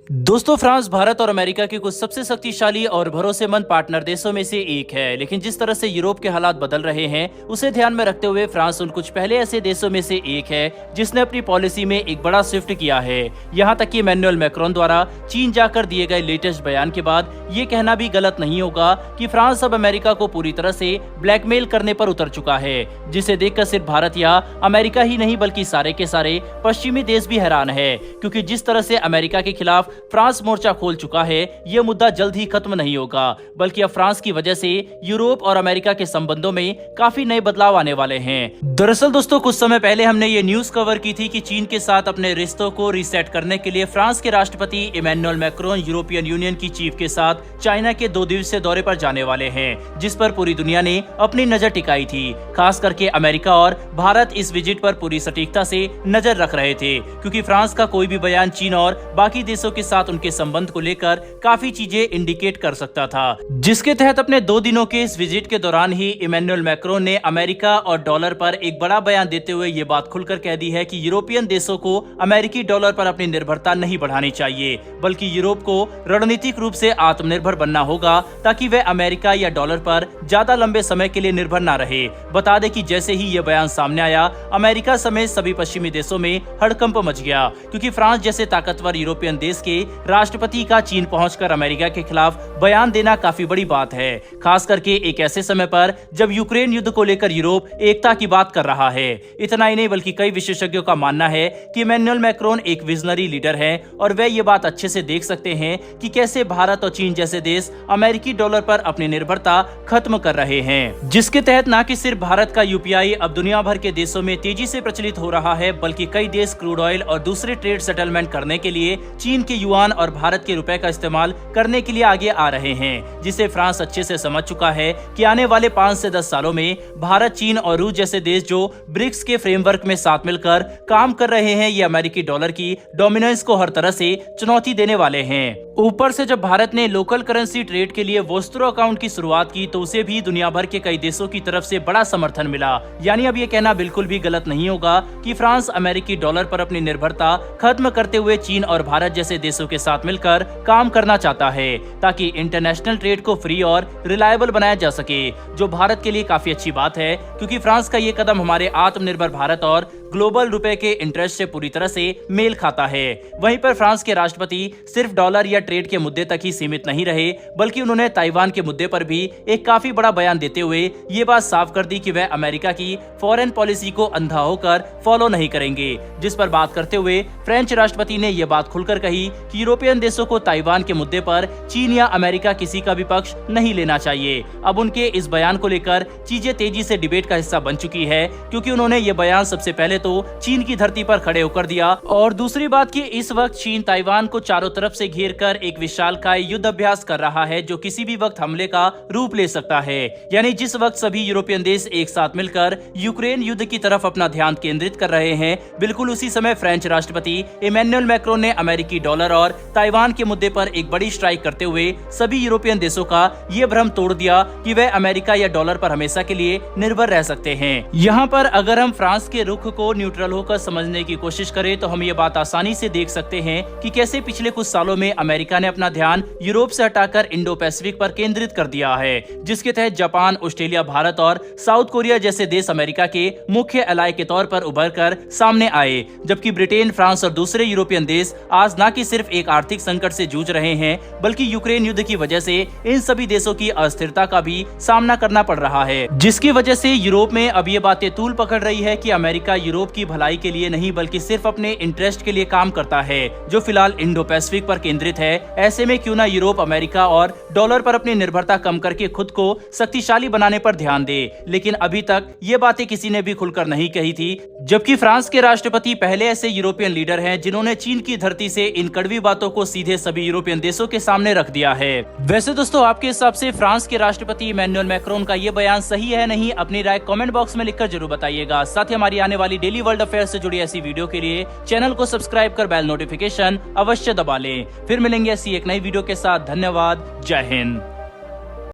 दोस्तों, फ्रांस भारत और अमेरिका के कुछ सबसे शक्तिशाली और भरोसेमंद पार्टनर देशों में से एक है। लेकिन जिस तरह से यूरोप के हालात बदल रहे हैं, उसे ध्यान में रखते हुए फ्रांस उन कुछ पहले ऐसे देशों में से एक है जिसने अपनी पॉलिसी में एक बड़ा शिफ्ट किया है। यहाँ तक कि इमैनुअल मैक्रोन द्वारा चीन जाकर दिए गए लेटेस्ट बयान के बाद ये कहना भी गलत नहीं होगा कि फ्रांस अब अमेरिका को पूरी तरह से ब्लैकमेल करने पर उतर चुका है, जिसे देखकर सिर्फ भारत या अमेरिका ही नहीं बल्कि सारे के सारे पश्चिमी देश भी हैरान है। क्योंकि जिस तरह से अमेरिका के खिलाफ फ्रांस मोर्चा खोल चुका है, यह मुद्दा जल्द ही खत्म नहीं होगा, बल्कि अब फ्रांस की वजह से यूरोप और अमेरिका के संबंधों में काफी नए बदलाव आने वाले हैं। दरअसल दोस्तों, कुछ समय पहले हमने ये न्यूज कवर की थी कि चीन के साथ अपने रिश्तों को रीसेट करने के लिए फ्रांस के राष्ट्रपति इमैनुअल मैक्रोन यूरोपियन यूनियन की चीफ के साथ चाइना के 2 दिवसीय दौरे पर जाने वाले हैं, जिस पर पूरी दुनिया ने अपनी नजर टिकाई थी। खास करके अमेरिका और भारत इस विजिट पर पूरी सटीकता से नजर रख रहे थे, क्योंकि फ्रांस का कोई भी बयान चीन और बाकी देशों के साथ उनके संबंध को लेकर काफी चीजें इंडिकेट कर सकता था। जिसके तहत अपने 2 दिनों के इस विजिट के दौरान ही इमैनुअल मैक्रोन ने अमेरिका और डॉलर पर एक बड़ा बयान देते हुए ये बात खुलकर कह दी है कि यूरोपियन देशों को अमेरिकी डॉलर पर अपनी निर्भरता नहीं बढ़ानी चाहिए, बल्कि यूरोप को रणनीतिक रूप से आत्मनिर्भर बनना होगा, ताकि वह अमेरिका या डॉलर पर ज्यादा लंबे समय के लिए निर्भर न रहे। बता दें कि जैसे ही यह बयान सामने आया, अमेरिका समेत सभी पश्चिमी देशों में हड़कंप मच गया, क्योंकि फ्रांस जैसे ताकतवर यूरोपियन देश के राष्ट्रपति का चीन पहुंचकर अमेरिका के खिलाफ बयान देना काफी बड़ी बात है, खास करके एक ऐसे समय पर जब यूक्रेन युद्ध को लेकर यूरोप एकता की बात कर रहा है। इतना ही नहीं बल्कि कई विशेषज्ञों का मानना है कि इमैनुअल मैक्रोन एक विजनरी लीडर है और वे ये बात अच्छे से देख सकते हैं कि कैसे भारत और चीन जैसे देश अमेरिकी डॉलर पर अपनी निर्भरता खत्म कर रहे हैं, जिसके तहत न कि सिर्फ भारत का यूपीआई अब दुनिया भर के देशों में तेजी से प्रचलित हो रहा है, बल्कि कई देश क्रूड ऑयल और दूसरे ट्रेड सेटलमेंट करने के लिए चीन के युआन और भारत के रुपए का इस्तेमाल करने के लिए आगे आ रहे हैं, जिसे फ्रांस अच्छे से समझ चुका है कि आने वाले 5 से 10 सालों में भारत, चीन और रूस जैसे देश जो ब्रिक्स के फ्रेमवर्क में साथ मिलकर काम कर रहे हैं, ये अमेरिकी डॉलर की डोमिनेंस को हर तरह से चुनौती देने वाले हैं। ऊपर से जब भारत ने लोकल करेंसी ट्रेड के लिए वोस्त्रो अकाउंट की शुरुआत की, तो उसे भी दुनिया भर के कई देशों की तरफ से बड़ा समर्थन मिला। यानी अब ये कहना बिल्कुल भी गलत नहीं होगा कि फ्रांस अमेरिकी डॉलर पर अपनी निर्भरता खत्म करते हुए चीन और भारत जैसे देशों के साथ मिलकर काम करना चाहता है, ताकि इंटरनेशनल ट्रेड को फ्री और रिलायबल बनाया जा सके, जो भारत के लिए काफी अच्छी बात है, क्योंकि फ्रांस का ये कदम हमारे आत्मनिर्भर भारत और ग्लोबल रुपए के इंटरेस्ट से पूरी तरह से मेल खाता है। वहीं पर फ्रांस के राष्ट्रपति सिर्फ डॉलर या ट्रेड के मुद्दे तक ही सीमित नहीं रहे, बल्कि उन्होंने ताइवान के मुद्दे पर भी एक काफी बड़ा बयान देते हुए ये बात साफ कर दी कि वह अमेरिका की फॉरेन पॉलिसी को अंधा होकर फॉलो नहीं करेंगे। जिस पर बात करते हुए फ्रेंच राष्ट्रपति ने यह बात खुलकर कही कि यूरोपियन देशों को ताइवान के मुद्दे पर चीन या अमेरिका किसी का भी पक्ष नहीं लेना चाहिए। अब उनके इस बयान को लेकर चीजें तेजी से डिबेट का हिस्सा बन चुकी है, क्योंकि उन्होंने ये बयान सबसे पहले तो चीन की धरती पर खड़े होकर दिया, और दूसरी बात कि इस वक्त चीन ताइवान को चारों तरफ से घेरकर एक विशालकाय युद्ध अभ्यास कर रहा है, जो किसी भी वक्त हमले का रूप ले सकता है। यानी जिस वक्त सभी यूरोपियन देश एक साथ मिलकर यूक्रेन युद्ध की तरफ अपना ध्यान केंद्रित कर रहे हैं, बिल्कुल उसी समय फ्रेंच राष्ट्रपति इमैनुअल मैक्रोन ने अमेरिकी डॉलर और ताइवान के मुद्दे पर एक बड़ी स्ट्राइक करते हुए सभी यूरोपियन देशों का ये भ्रम तोड़ दिया कि वे अमेरिका या डॉलर पर हमेशा के लिए निर्भर रह सकते हैं। यहाँ पर अगर हम फ्रांस के रुख को न्यूट्रल होकर समझने की कोशिश करें, तो हम ये बात आसानी से देख सकते हैं कि कैसे पिछले कुछ सालों में अमेरिका ने अपना ध्यान यूरोप से हटाकर इंडो पैसिफिक पर केंद्रित कर दिया है, जिसके तहत जापान, ऑस्ट्रेलिया, भारत और साउथ कोरिया जैसे देश अमेरिका के मुख्य एलाय के तौर पर उभर कर सामने आए, जबकि ब्रिटेन, फ्रांस और दूसरे यूरोपियन देश आज न कि सिर्फ एक आर्थिक संकट से जूझ रहे हैं, बल्कि यूक्रेन युद्ध की वजह से इन सभी देशों की अस्थिरता का भी सामना करना पड़ रहा है, जिसकी वजह से यूरोप में अब ये बातें तूल पकड़ रही है कि अमेरिका यूरोप की भलाई के लिए नहीं बल्कि सिर्फ अपने इंटरेस्ट के लिए काम करता है, जो फिलहाल इंडो पैसिफिक पर केंद्रित है। ऐसे में क्यों ना यूरोप अमेरिका और डॉलर पर अपनी निर्भरता कम करके खुद को शक्तिशाली बनाने पर ध्यान दे। लेकिन अभी तक ये बातें किसी ने भी खुलकर नहीं कही थी, जबकि फ्रांस के राष्ट्रपति पहले ऐसे यूरोपियन लीडर हैं जिन्होंने चीन की धरती से इन कड़वी बातों को सीधे सभी यूरोपियन देशों के सामने रख दिया है। वैसे दोस्तों, आपके हिसाब से फ्रांस के राष्ट्रपति इमैनुअल मैक्रोन का ये बयान सही है नहीं? अपनी राय कमेंट बॉक्स में लिखकर जरूर बताइएगा। साथ ही हमारी आने वाली डेली वर्ल्ड अफेयर से जुड़ी ऐसी वीडियो के लिए चैनल को सब्सक्राइब कर बेल नोटिफिकेशन अवश्य दबा लें। फिर मिलेंगे ऐसी एक नई वीडियो के साथ। धन्यवाद। जय हिंद।